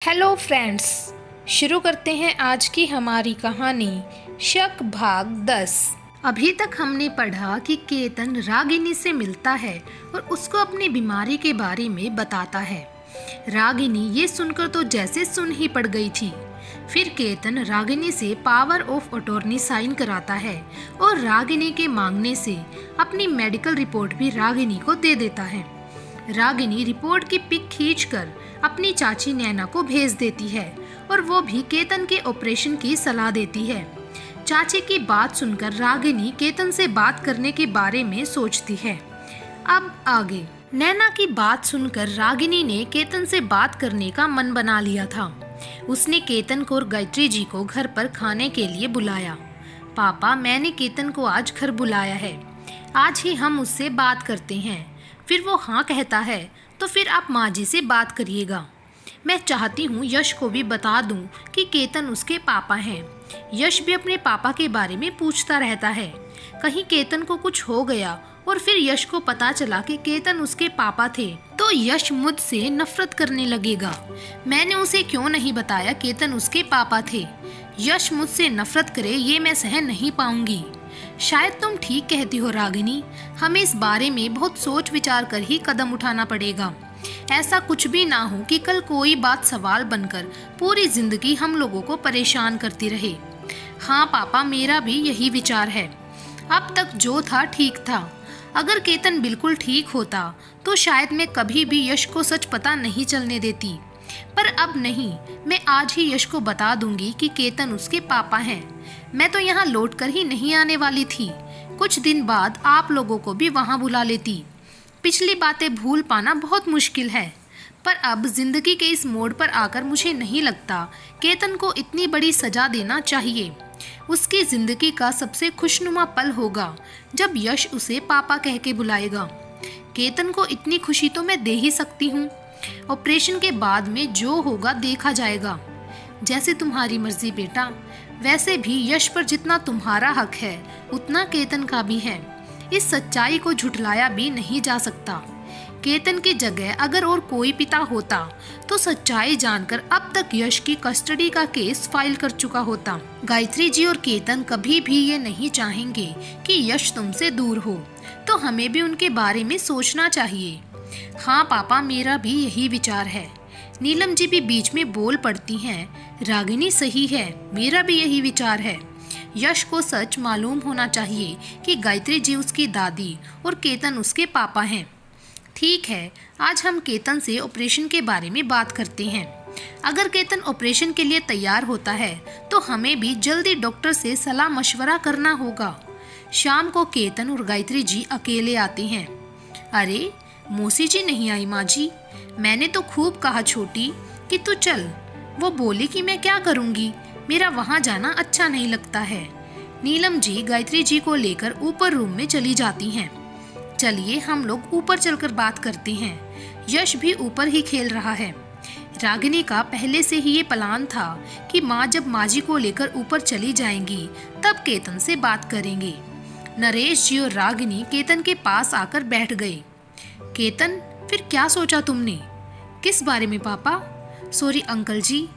Hello friends, शुरू करते हैं आज की हमारी कहानी शक भाग 10। अभी तक हमने पढ़ा कि केतन रागिनी से मिलता है और उसको अपनी बीमारी के बारे में बताता है। रागिनी ये सुनकर तो जैसे सुन ही पड़ गई थी। फिर केतन रागिनी से पावर ऑफ अटॉर्नी साइन कराता है और रागिनी के मांगने से अपनी मेडिकल रिपोर्ट भी रागिनी को दे देता है। रागिनी रिपोर्ट की पिक खींचकर अपनी चाची नैना को भेज देती है और वो भी केतन के ऑपरेशन की सलाह देती है। चाची की बात सुनकर रागिनी केतन से बात करने के बारे में सोचती है। अब आगे। नैना की बात सुनकर रागिनी ने केतन से बात करने का मन बना लिया था। उसने केतन को और गायत्री जी को घर पर खाने के लिए बुलाया। पापा, मैंने केतन को आज घर बुलाया है, आज ही हम उससे बात करते हैं। फिर वो हाँ कहता है तो फिर आप माँ जी से बात करिएगा। मैं चाहती हूँ यश को भी बता दूँ कि केतन उसके पापा हैं। यश भी अपने पापा के बारे में पूछता रहता है। कहीं केतन को कुछ हो गया और फिर यश को पता चला कि केतन उसके पापा थे तो यश मुझसे नफरत करने लगेगा। मैंने उसे क्यों नहीं बताया केतन उसके पापा थे। यश मुझसे नफरत करे ये मैं सहन नहीं पाऊंगी। शायद तुम ठीक कहती हो रागिनी, हमें इस बारे में बहुत सोच विचार कर ही कदम उठाना पड़ेगा। ऐसा कुछ भी ना हो कि कल कोई बात सवाल बनकर पूरी जिंदगी हम लोगों को परेशान करती रहे। हाँ पापा, मेरा भी यही विचार है। अब तक जो था ठीक था। अगर केतन बिल्कुल ठीक होता तो शायद मैं कभी भी यश को सच पता नहीं चलने देती, पर अब नहीं। मैं आज ही यश को बता दूंगी कि केतन उसके पापा हैं। मैं तो यहाँ लौटकर ही नहीं आने वाली थी। कुछ दिन बाद आप लोगों को भी वहाँ बुला लेती। पिछली बातें भूल पाना बहुत मुश्किल है, पर अब जिंदगी के इस मोड़ पर आकर मुझे नहीं लगता केतन को इतनी बड़ी सजा देना चाहिए। उसकी जिंदगी का सबसे खुशनुमा पल होगा जब यश उसे पापा कह के बुलाएगा। केतन को इतनी खुशी तो मैं दे ही सकती हूँ। ऑपरेशन के बाद में जो होगा देखा जाएगा। जैसे तुम्हारी मर्जी बेटा। वैसे भी यश पर जितना तुम्हारा हक है उतना केतन का भी है। इस सच्चाई को झुठलाया भी नहीं जा सकता। केतन की जगह अगर और कोई पिता होता तो सच्चाई जानकर अब तक यश की कस्टडी का केस फाइल कर चुका होता। गायत्री जी और केतन कभी भी ये नहीं चाहेंगे कि यश तुमसे दूर हो, तो हमें भी उनके बारे में सोचना चाहिए। हाँ पापा, मेरा भी यही विचार है। नीलम जी भी बीच में बोल पड़ती हैं, रागिनी सही है, मेरा भी यही विचार है। यश को सच मालूम होना चाहिए कि गायत्री जी उसकी दादी और केतन उसके पापा हैं। ठीक है, आज हम केतन से ऑपरेशन के बारे में बात करते हैं। अगर केतन ऑपरेशन के लिए तैयार होता है तो हमें भी जल्दी डॉक्टर से सलाह मशवरा करना होगा। शाम को केतन और गायत्री जी अकेले आते हैं। अरे मौसी जी नहीं आई माँ जी, मैंने तो खूब कहा छोटी कि तू चल। वो बोली कि मैं क्या करूँगी, मेरा वहाँ जाना अच्छा नहीं लगता है। नीलम जी गायत्री जी को लेकर ऊपर रूम में चली जाती हैं। चलिए हम लोग ऊपर चलकर बात करते हैं। यश भी ऊपर ही खेल रहा है। रागिनी का पहले से ही ये प्लान था कि माँ जब माँ जी को लेकर ऊपर चली जाएंगी तब केतन से बात करेंगे। नरेश जी और रागिनी केतन के पास आकर बैठ गए। केतन, फिर क्या सोचा तुमने? किस बारे में पापा? सॉरी अंकल जी।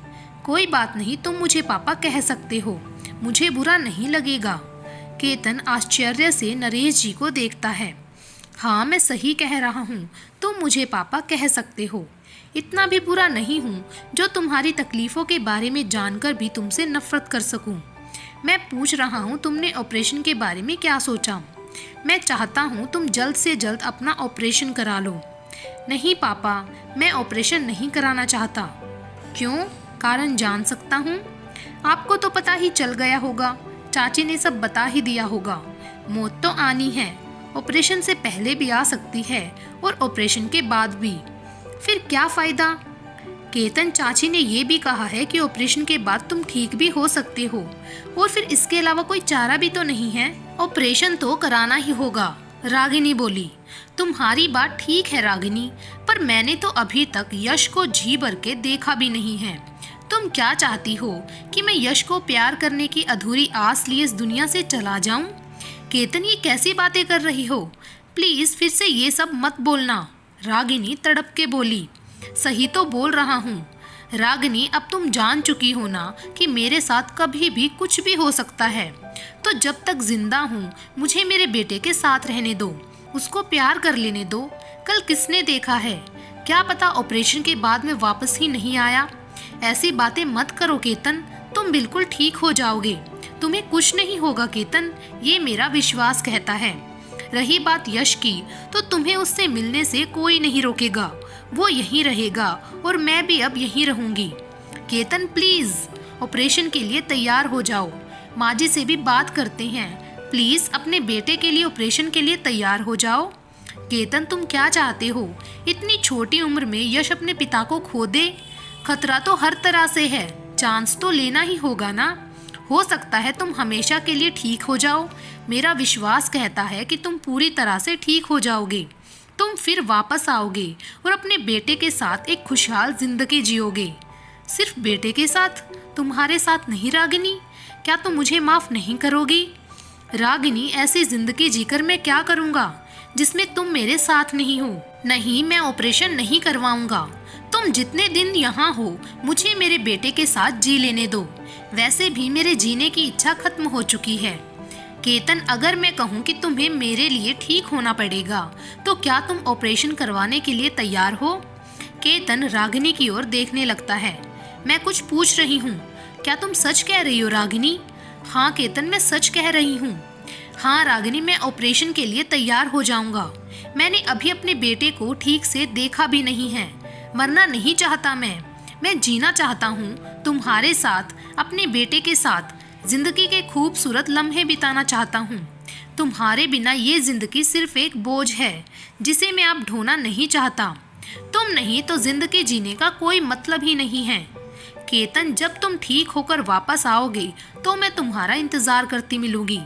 कोई बात नहीं, तुम मुझे पापा कह सकते हो, मुझे बुरा नहीं लगेगा। केतन आश्चर्य से नरेश जी को देखता है। हाँ मैं सही कह रहा हूँ, तुम मुझे पापा कह सकते हो। इतना भी बुरा नहीं हूँ जो तुम्हारी तकलीफ़ों के बारे में जानकर भी तुमसे नफरत कर सकूँ। मैं पूछ रहा हूँ तुमने ऑपरेशन के बारे में क्या सोचा। मैं चाहता हूँ तुम जल्द से जल्द अपना ऑपरेशन करा लो। नहीं पापा, मैं ऑपरेशन नहीं कराना चाहता। क्यों? कारण जान सकता हूँ? आपको तो पता ही चल गया होगा, चाची ने सब बता ही दिया होगा। मौत तो आनी है, ऑपरेशन से पहले भी आ सकती है और ऑपरेशन के बाद भी। फिर क्या फ़ायदा? केतन, चाची ने ये भी कहा है कि ऑपरेशन के बाद तुम ठीक भी हो सकते हो और फिर इसके अलावा कोई चारा भी तो नहीं है। ऑपरेशन तो कराना ही होगा, रागिनी बोली। तुम्हारी बात ठीक है रागिनी, पर मैंने तो अभी तक यश को जी भर के देखा भी नहीं है। तुम क्या चाहती हो कि मैं यश को प्यार करने की अधूरी आस लिए इस दुनिया से चला जाऊं? केतन, ये कैसी बातें कर रही हो? प्लीज फिर से ये सब मत बोलना, रागिनी तड़प के बोली। सही तो बोल रहा हूँ। रागिनी, अब तुम जान चुकी हो ना कि मेरे साथ कभी भी कुछ भी हो सकता है, तो जब तक जिंदा हूँ मुझे मेरे बेटे के साथ रहने दो, उसको प्यार कर लेने दो। कल किसने देखा है, क्या पता ऑपरेशन के बाद में वापस ही नहीं आया। ऐसी बातें मत करो केतन, तुम बिल्कुल ठीक हो जाओगे, तुम्हें कुछ नहीं होगा केतन, ये मेरा विश्वास कहता है। रही बात यश की, तो तुम्हें उससे मिलने से कोई नहीं रोकेगा, वो यहीं रहेगा और मैं भी अब यहीं रहूंगी। केतन प्लीज ऑपरेशन के लिए तैयार हो जाओ, माँ जी से भी बात करते हैं, प्लीज अपने बेटे के लिए ऑपरेशन के लिए तैयार हो जाओ। केतन, तुम क्या चाहते हो, इतनी छोटी उम्र में यश अपने पिता को खो दे? खतरा तो हर तरह से है, चांस तो लेना ही होगा ना। हो सकता है तुम हमेशा के लिए ठीक हो जाओ, मेरा विश्वास कहता है कि तुम पूरी तरह से ठीक हो जाओगे, तुम फिर वापस आओगे और अपने बेटे के साथ एक खुशहाल जिंदगी जियोगे। सिर्फ बेटे के साथ, तुम्हारे साथ नहीं रागिनी, क्या तुम मुझे माफ नहीं करोगी? रागिनी, ऐसी जिंदगी जीकर मैं क्या करूँगा जिसमें तुम मेरे साथ नहीं हो? नहीं, मैं ऑपरेशन नहीं करवाऊंगा, तुम जितने दिन यहाँ हो मुझे मेरे बेटे के साथ जी लेने दो, वैसे भी मेरे जीने की इच्छा खत्म हो चुकी है। केतन, अगर मैं कहूँ कि तुम्हें मेरे लिए ठीक होना पड़ेगा, तो क्या तुम ऑपरेशन करवाने के लिए तैयार हो? केतन रागिनी की ओर देखने लगता है। मैं कुछ पूछ रही हूँ, क्या तुम सच कह रही हो रागिनी? हाँ केतन, मैं सच कह रही हूँ। हाँ रागिनी, मैं ऑपरेशन के लिए तैयार हो जाऊंगा, मैंने अभी अपने बेटे को ठीक से देखा भी नहीं है, मरना नहीं चाहता मैं जीना चाहता हूँ तुम्हारे साथ, अपने बेटे के साथ जिंदगी के खूबसूरत लम्हे बिताना चाहता हूँ। तुम्हारे बिना ये जिंदगी सिर्फ एक बोझ है जिसे मैं अब ढोना नहीं चाहता, तुम नहीं तो जिंदगी जीने का कोई मतलब ही नहीं है। केतन, जब तुम ठीक होकर वापस आओगे तो मैं तुम्हारा इंतजार करती मिलूंगी,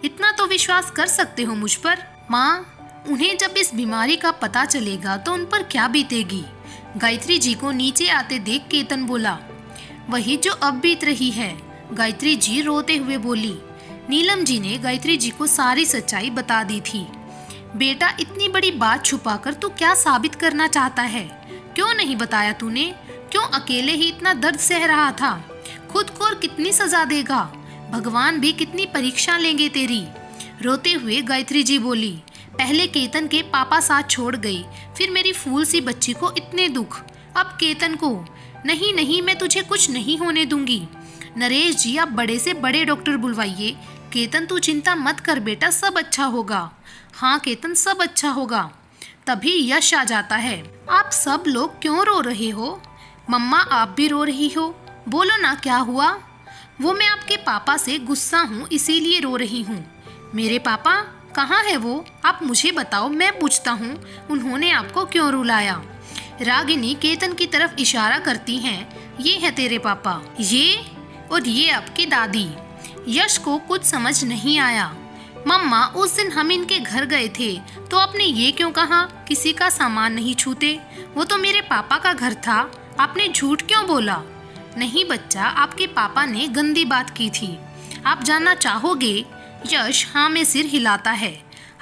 इतना तो विश्वास कर सकते हो मुझ पर। माँ, उन्हें जब इस बीमारी का पता चलेगा तो उन पर क्या बीतेगी? गायत्री जी को नीचे आते देख केतन बोला। वही जो अब बीत रही है, गायत्री जी रोते हुए बोली। नीलम जी ने गायत्री जी को सारी सच्चाई बता दी थी। बेटा, इतनी बड़ी बात छुपाकर तू क्या साबित करना चाहता है? क्यों नहीं बताया तूने? क्यों अकेले ही इतना दर्द सह रहा था? खुद को और कितनी सजा देगा? भगवान भी कितनी परीक्षा लेंगे तेरी? रोते हुए गायत्री जी बोली। पहले केतन के पापा साथ छोड़ गई, फिर मेरी फूल सी बच्ची को इतने दुख, अब केतन को। नहीं नहीं, मैं तुझे कुछ नहीं होने दूंगी। नरेश जी, आप बड़े से बड़े डॉक्टर बुलवाइए। केतन, तू चिंता मत कर बेटा, सब अच्छा होगा। हाँ केतन, सब अच्छा होगा। तभी यश आ जाता है। आप सब लोग क्यों रो रहे हो? मम्मा, आप भी रो रही हो, बोलो ना क्या हुआ? वो मैं आपके पापा से गुस्सा हूँ इसीलिए रो रही हूँ। मेरे पापा कहाँ है वो? आप मुझे बताओ, मैं पूछता हूँ उन्होंने आपको क्यों रुलाया। रागिनी केतन की तरफ इशारा करती हैं। ये है तेरे पापा, ये और ये आपकी दादी। यश को कुछ समझ नहीं आया। मम्मा, उस दिन हम इनके घर गए थे तो आपने ये क्यों कहा किसी का सामान नहीं छूते? वो तो मेरे पापा का घर था, आपने झूठ क्यों बोला? नहीं बच्चा, आपके पापा ने गंदी बात की थी, आप जानना चाहोगे? यश हाँ में सिर हिलाता है।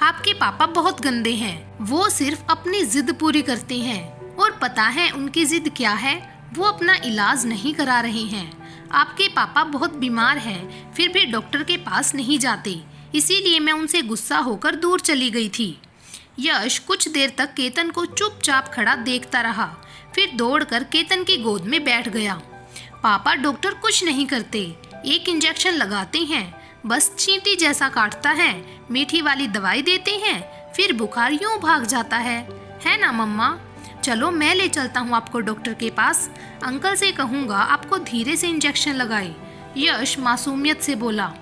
आपके पापा बहुत गंदे हैं, वो सिर्फ अपनी जिद पूरी करते हैं और पता है उनकी जिद क्या है? वो अपना इलाज नहीं करा रहे हैं। आपके पापा बहुत बीमार हैं, फिर भी डॉक्टर के पास नहीं जाते, इसीलिए मैं उनसे गुस्सा होकर दूर चली गई थी। यश कुछ देर तक केतन को चुपचाप खड़ा देखता रहा, फिर दौड़कर केतन की गोद में बैठ गया। पापा, डॉक्टर कुछ नहीं करते, एक इंजेक्शन लगाते हैं, बस चींटी जैसा काटता है, मीठी वाली दवाई देते हैं, फिर बुखार यूं भाग जाता है ना मम्मा? चलो मैं ले चलता हूँ आपको डॉक्टर के पास, अंकल से कहूँगा आपको धीरे से इंजेक्शन लगाए। यश मासूमियत से बोला।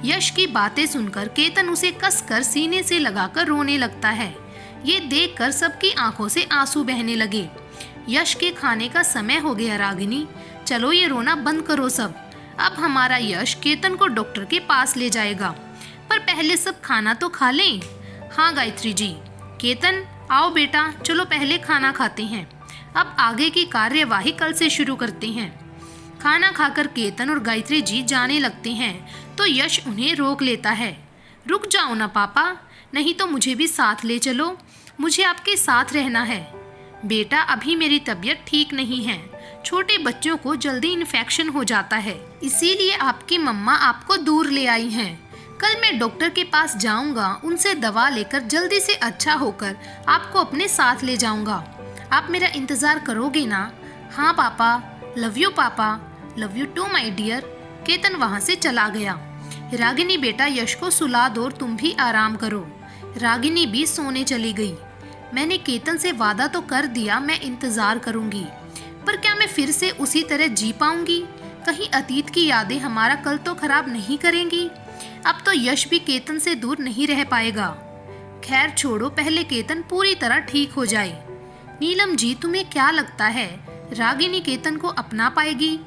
यश की बातें सुनकर केतन उसे कसकर सीने से लगाकर रोने लगता है। ये देखकर सबकी आंखों से आंसू बहने लगे। यश के खाने का समय हो गया रागिनी, चलो ये रोना बंद करो सब। अब हमारा यश केतन को डॉक्टर के पास ले जाएगा, पर पहले सब खाना तो खा लें। हाँ गायत्री जी। केतन, आओ बेटा, चलो पहले खाना खाते हैं, अब आगे की कार्यवाही कल से शुरू करते हैं। खाना खाकर केतन और गायत्री जी जाने लगते हैं तो यश उन्हें रोक लेता है। रुक जाओ ना पापा, नहीं तो मुझे भी साथ ले चलो, मुझे आपके साथ रहना है। बेटा, अभी मेरी तबीयत ठीक नहीं है, छोटे बच्चों को जल्दी इन्फेक्शन हो जाता है, इसीलिए आपकी मम्मा आपको दूर ले आई हैं। कल मैं डॉक्टर के पास जाऊंगा, उनसे दवा लेकर जल्दी से अच्छा होकर आपको अपने साथ ले जाऊंगा। आप मेरा इंतजार करोगे ना? हाँ पापा, लव यू पापा, love you too my dear. Ketan वहाँ से चला गया। रागिनी बेटा यश को सुला दो और तुम भी आराम करो। रागिनी भी सोने चली गई। मैंने केतन से वादा तो कर दिया, मैं इंतजार करूंगी, पर क्या मैं फिर से उसी तरह जी पाऊंगी? कहीं अतीत की यादें हमारा कल तो खराब नहीं करेंगी? अब तो यश भी केतन से दूर नहीं रह पाएगा। खैर छोड़ो, पहले केतन पूरी तरह ठीक हो जाए। नीलम जी, तुम्हें क्या लगता है रागिनी केतन को अपना पाएगी?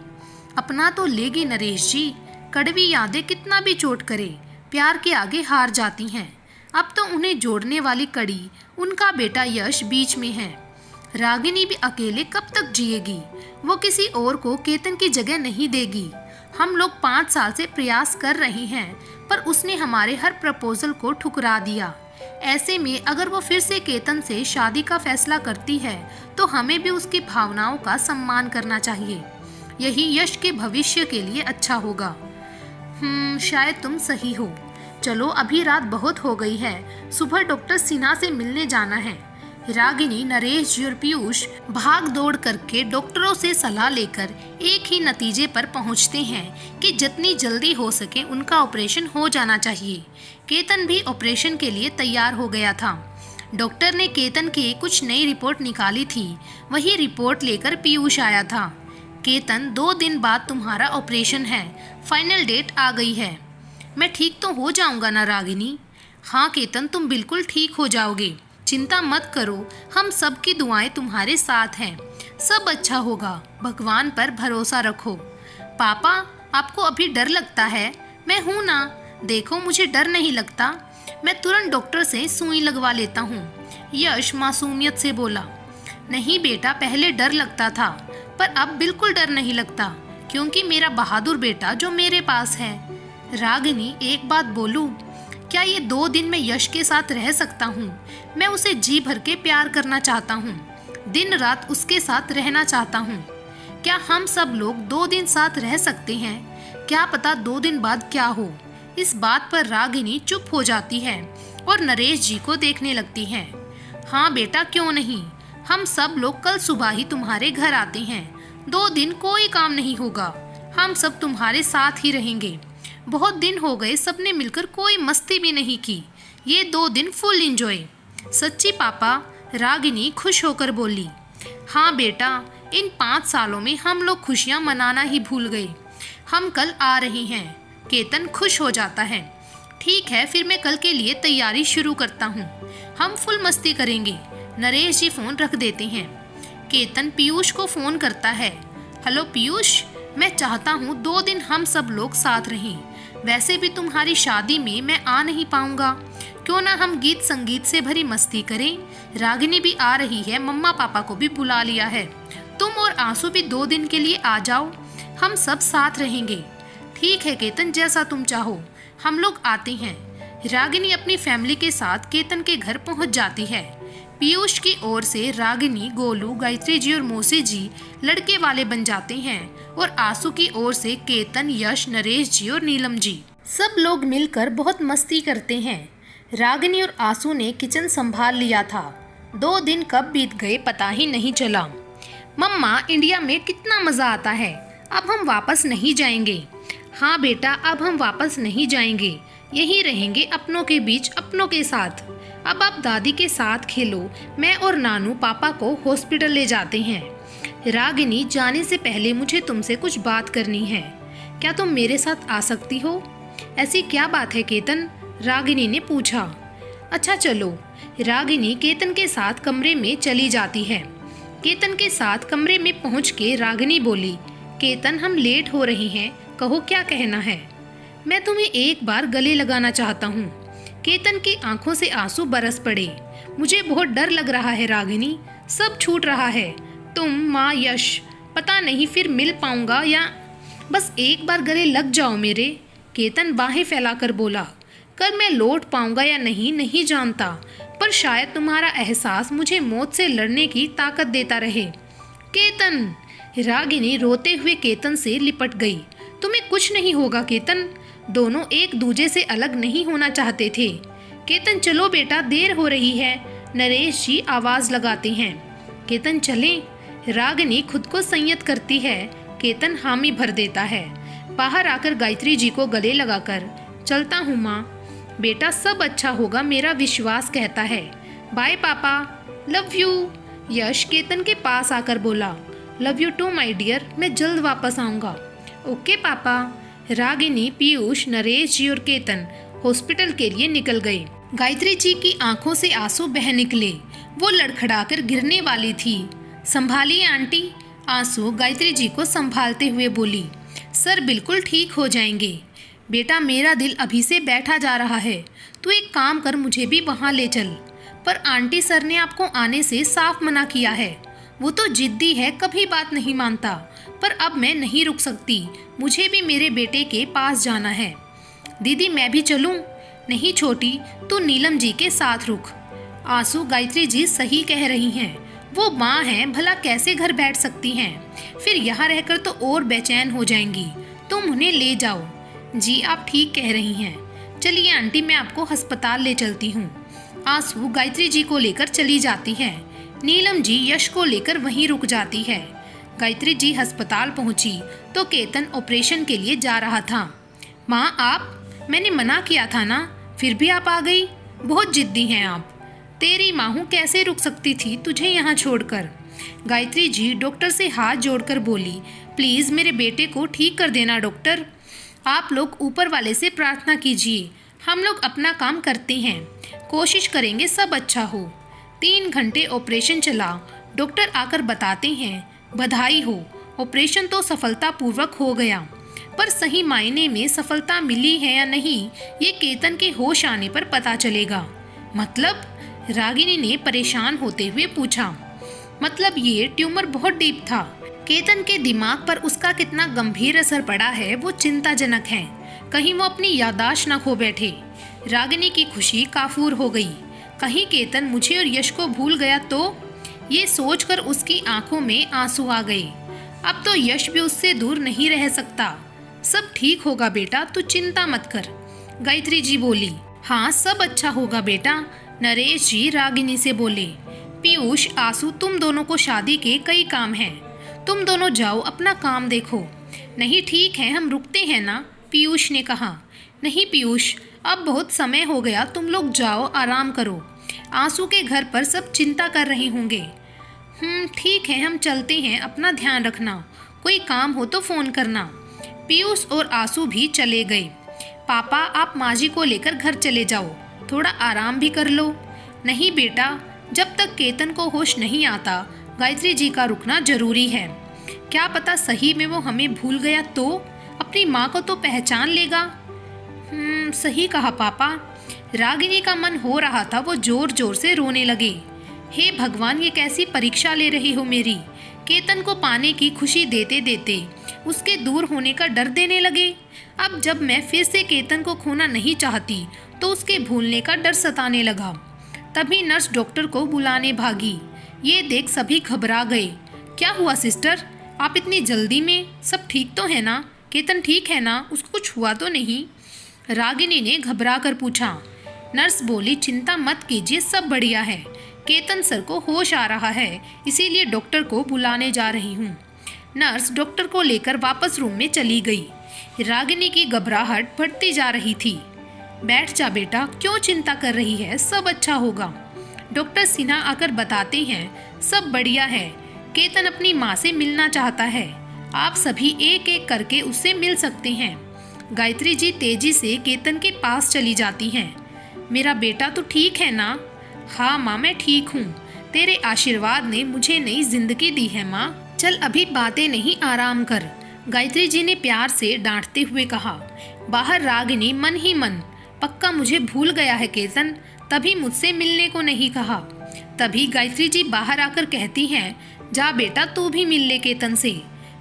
अपना तो लेगी नरेश जी। कड़वी यादें कितना भी चोट करे, प्यार के आगे हार जाती हैं। अब तो उन्हें जोड़ने वाली कड़ी उनका बेटा यश बीच में है। रागिनी भी अकेले कब तक जिएगी? वो किसी और को केतन की जगह नहीं देगी। हम लोग 5 साल से प्रयास कर रहे हैं, पर उसने हमारे हर प्रपोजल को ठुकरा दिया। ऐसे में अगर वो फिर से केतन से शादी का फैसला करती है तो हमें भी उसकी भावनाओं का सम्मान करना चाहिए। यही यश के भविष्य के लिए अच्छा होगा। शायद तुम सही हो। चलो, अभी रात बहुत हो गई है, सुबह डॉक्टर सिन्हा से मिलने जाना है। रागिनी, नरेश जी और पीयूष भाग दौड़ करके डॉक्टरों से सलाह लेकर एक ही नतीजे पर पहुंचते हैं कि जितनी जल्दी हो सके उनका ऑपरेशन हो जाना चाहिए। केतन भी ऑपरेशन के लिए तैयार हो गया था। डॉक्टर ने केतन की कुछ नई रिपोर्ट निकाली थी, वही रिपोर्ट लेकर पीयूष आया था। केतन, 2 दिन बाद तुम्हारा ऑपरेशन है, फाइनल डेट आ गई है। मैं ठीक तो हो जाऊंगा ना रागिनी? हाँ केतन, तुम बिल्कुल ठीक हो जाओगे, चिंता मत करो, हम सब की दुआएं तुम्हारे साथ हैं, सब अच्छा होगा, भगवान पर भरोसा रखो। पापा, आपको अभी डर लगता है? मैं हूँ ना, देखो मुझे डर नहीं लगता, मैं तुरंत डॉक्टर से सुई लगवा लेता हूँ। यश मासूमियत से बोला। नहीं बेटा, पहले डर लगता था, पर अब बिल्कुल डर नहीं लगता, क्योंकि मेरा बहादुर बेटा जो मेरे पास है। रागिनी, एक बात बोलूं, क्या ये 2 दिन मैं यश के साथ रह सकता हूँ? मैं उसे जी भर के प्यार करना चाहता हूँ, दिन रात उसके साथ रहना चाहता हूँ। क्या हम सब लोग 2 दिन साथ रह सकते हैं? क्या पता 2 दिन बाद क्या हो। इस बात पर रागिनी चुप हो जाती है और नरेश जी को देखने लगती है। हाँ बेटा, क्यों नहीं, हम सब लोग कल सुबह ही तुम्हारे घर आते हैं। 2 दिन कोई काम नहीं होगा, हम सब तुम्हारे साथ ही रहेंगे। बहुत दिन हो गए सबने मिलकर कोई मस्ती भी नहीं की, ये 2 दिन फुल एंजॉय। सच्ची पापा? रागिनी खुश होकर बोली। हाँ बेटा, इन 5 सालों में हम लोग खुशियाँ मनाना ही भूल गए। हम कल आ रहे हैं। केतन खुश हो जाता है। ठीक है, फिर मैं कल के लिए तैयारी शुरू करता हूँ, हम फुल मस्ती करेंगे। नरेश जी फोन रख देते हैं। केतन पीयूष को फोन करता है। हेलो पीयूष, मैं चाहता हूँ 2 दिन हम सब लोग साथ रहें। वैसे भी तुम्हारी शादी में मैं आ नहीं पाऊंगा, क्यों ना हम गीत संगीत से भरी मस्ती करें। रागिनी भी आ रही है, मम्मा पापा को भी बुला लिया है। तुम और आंसू भी 2 दिन के लिए आ जाओ, हम सब साथ रहेंगे। ठीक है केतन, जैसा तुम चाहो, हम लोग आते हैं। रागिनी अपनी फैमिली के साथ केतन के घर पहुंच जाती है। पीयूष की ओर से रागिनी, गोलू, गायत्री जी और मौसी जी लड़के वाले बन जाते हैं, और आंसू की ओर से केतन, यश, नरेश जी और नीलम जी सब लोग मिलकर बहुत मस्ती करते हैं। रागिनी और आंसू ने किचन संभाल लिया था। 2 दिन कब बीत गए पता ही नहीं चला। मम्मा, इंडिया में कितना मज़ा आता है, अब हम वापस नहीं जाएंगे। हाँ बेटा, अब हम वापस नहीं जाएंगे, यहीं रहेंगे अपनों के बीच, अपनों के साथ। अब आप दादी के साथ खेलो, मैं और नानू पापा को हॉस्पिटल ले जाते हैं। रागिनी, जाने से पहले मुझे तुमसे कुछ बात करनी है, क्या तुम मेरे साथ आ सकती हो? ऐसी क्या बात है केतन? रागिनी ने पूछा। अच्छा चलो। रागिनी केतन के साथ कमरे में चली जाती है। केतन के साथ कमरे में पहुंच के रागिनी बोली, केतन हम लेट हो रही हैं, कहो क्या कहना है? मैं तुम्हें एक बार गले लगाना चाहता हूँ। केतन की आंखों से आंसू बरस पड़े। मुझे बहुत डर लग रहा है रागिनी, सब छूट रहा है। तुम, माँ, यश, पता नहीं फिर मिल पाऊंगा या बस एक बार गले लग जाओ मेरे। केतन बाहें फैलाकर बोला। कल मैं लौट पाऊंगा या नहीं जानता, पर शायद तुम्हारा एहसास मुझे मौत से लड़ने की ताकत देता रहे। केतन, रागिनी रोते हुए केतन से लिपट गई। तुम्हें कुछ नहीं होगा केतन। दोनों एक दूजे से अलग नहीं होना चाहते थे। केतन चलो बेटा, देर हो रही है, नरेश जी आवाज लगाते हैं। केतन चले। रागिनी खुद को संयत करती है। केतन हामी भर देता है। बाहर आकर गायत्री जी को गले लगाकर, चलता हूँ माँ। बेटा सब अच्छा होगा, मेरा विश्वास कहता है। बाय पापा, लव यू। यश केतन के पास आकर बोला, love you too my dear, मैं जल्द वापस आऊँगा। ओके पापा। रागिनी, पीयूष, नरेश जी और केतन हॉस्पिटल के लिए निकल गए। गायत्री जी की आंखों से आंसू बह निकले। वो लड़खड़ाकर गिरने वाली थी। संभालिए आंटी। आंसू गायत्री जी को संभालते हुए बोली, सर बिल्कुल ठीक हो जाएंगे। बेटा मेरा दिल अभी से बैठा जा रहा है, तू एक काम कर, मुझे भी वहाँ ले चल। पर आंटी, सर ने आपको आने से साफ मना किया है। वो तो जिद्दी है, कभी बात नहीं मानता। पर अब मैं नहीं रुक सकती, मुझे भी मेरे बेटे के पास जाना है। दीदी मैं भी चलूं? नहीं छोटी, तू नीलम जी के साथ रुक। आंसू, गायत्री जी सही कह रही हैं, वो माँ हैं, भला कैसे घर बैठ सकती हैं। फिर यहाँ रहकर तो और बेचैन हो जाएंगी। तुम उन्हें ले जाओ। जी आप ठीक कह रही हैं। चलिए आंटी, मैं आपको अस्पताल ले चलती हूँ। आंसू गायत्री जी को लेकर चली जाती है। नीलम जी यश को लेकर वहीं रुक जाती है। गायत्री जी अस्पताल पहुंची तो केतन ऑपरेशन के लिए जा रहा था। माँ आप, मैंने मना किया था ना, फिर भी आप आ गई। बहुत जिद्दी हैं आप। तेरी माँ हूँ, कैसे रुक सकती थी तुझे यहाँ छोड़कर। गायत्री जी डॉक्टर से हाथ जोड़कर बोली, प्लीज़ मेरे बेटे को ठीक कर देना डॉक्टर। आप लोग ऊपर वाले से प्रार्थना कीजिए, हम लोग अपना काम करते हैं, कोशिश करेंगे सब अच्छा हो। 3 घंटे ऑपरेशन चला। डॉक्टर आकर बताते हैं, बधाई हो, ऑपरेशन तो सफलतापूर्वक हो गया। पर सही मायने में सफलता मिली है या नहीं, ये केतन के होश आने पर पता चलेगा। मतलब? रागिनी ने परेशान होते हुए पूछा। मतलब ये ट्यूमर बहुत डीप था। केतन के दिमाग पर उसका कितना गंभीर असर पड़ा है वो चिंताजनक है। कहीं वो अपनी याददाश्त न खो बैठे। रागिनी की खुशी काफूर हो गई। कहीं केतन मुझे और यश को भूल गया तो? ये सोचकर उसकी आंखों में आंसू आ गए। अब तो यश भी उससे दूर नहीं रह सकता। सब ठीक होगा बेटा, तू चिंता मत कर। गायत्री जी बोली, हाँ सब अच्छा होगा बेटा। नरेश जी रागिनी से बोले, पीयूष, आंसू, तुम दोनों को शादी के कई काम हैं, तुम दोनों जाओ अपना काम देखो। नहीं ठीक है, हम रुकते हैं ना, पीयूष ने कहा। नहीं पीयूष, अब बहुत समय हो गया, तुम लोग जाओ आराम करो। आंसू के घर पर सब चिंता कर रहे होंगे। ठीक है, हम चलते हैं, अपना ध्यान रखना, कोई काम हो तो फ़ोन करना। पीयूष और आंसू भी चले गए। पापा आप माँ जी को लेकर घर चले जाओ, थोड़ा आराम भी कर लो। नहीं बेटा, जब तक केतन को होश नहीं आता गायत्री जी का रुकना जरूरी है। क्या पता सही में वो हमें भूल गया तो? अपनी माँ को तो पहचान लेगा। सही कहा पापा। रागिनी का मन हो रहा था वो जोर जोर से रोने लगे। हे भगवान, ये कैसी परीक्षा ले रही हो मेरी। केतन को पाने की खुशी देते देते उसके दूर होने का डर देने लगे। अब जब मैं फिर से केतन को खोना नहीं चाहती तो उसके भूलने का डर सताने लगा। तभी नर्स डॉक्टर को बुलाने भागी। ये देख सभी घबरा गए। क्या हुआ सिस्टर, आप इतनी जल्दी में? सब ठीक तो है ना? केतन ठीक है ना? उसको कुछ हुआ तो नहीं? रागिनी ने घबरा कर पूछा। नर्स बोली, चिंता मत कीजिए, सब बढ़िया है। केतन सर को होश आ रहा है, इसीलिए डॉक्टर को बुलाने जा रही हूँ। नर्स डॉक्टर को लेकर वापस रूम में चली गई। रागिनी की घबराहट बढ़ती जा रही थी। बैठ जा बेटा, क्यों चिंता कर रही है, सब अच्छा होगा। डॉक्टर सिन्हा आकर बताते हैं, सब बढ़िया है। केतन अपनी माँ से मिलना चाहता है, आप सभी एक एक करके उससे मिल सकते हैं। गायत्री जी तेजी से केतन के पास चली जाती हैं। मेरा बेटा तो ठीक है ना? हाँ माँ, मैं ठीक हूँ, तेरे आशीर्वाद ने मुझे नई जिंदगी दी है माँ। चल अभी बातें नहीं, आराम कर, गायत्री जी ने प्यार से डांटते हुए कहा। बाहर रागिनी मन ही मन, पक्का मुझे भूल गया है केतन, तभी मुझसे मिलने को नहीं कहा। तभी गायत्री जी बाहर आकर कहती हैं, जा बेटा तू भी मिल ले केतन से।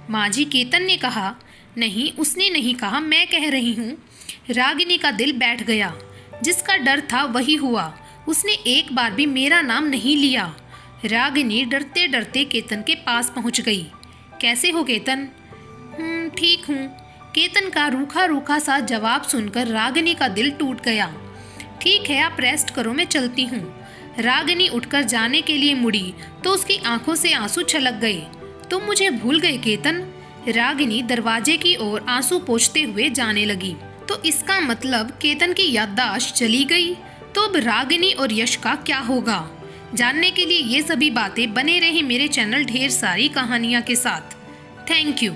माँ जी, केतन ने कहा। नहीं, उसने नहीं कहा, मैं कह रही हूँ। रागिनी का दिल बैठ गया। जिसका डर था वही हुआ, उसने एक बार भी मेरा नाम नहीं लिया। रागिनी डरते डरते केतन के पास पहुँच गई। कैसे हो केतन? ठीक हूँ। केतन का रूखा रूखा सा जवाब सुनकर रागिनी का दिल टूट गया। ठीक है, आप रेस्ट करो, मैं चलती हूँ। रागिनी उठकर जाने के लिए मुड़ी तो उसकी आंखों से आंसू छलक गए। तुम मुझे भूल गए केतन? रागिनी दरवाजे की ओर आंसू पोंछते हुए जाने लगी। तो इसका मतलब केतन की याददाश्त चली गई। तो अब रागिनी और यश का क्या होगा? जानने के लिए ये सभी बातें बने रही मेरे चैनल ढेर सारी कहानियाँ के साथ। Thank you.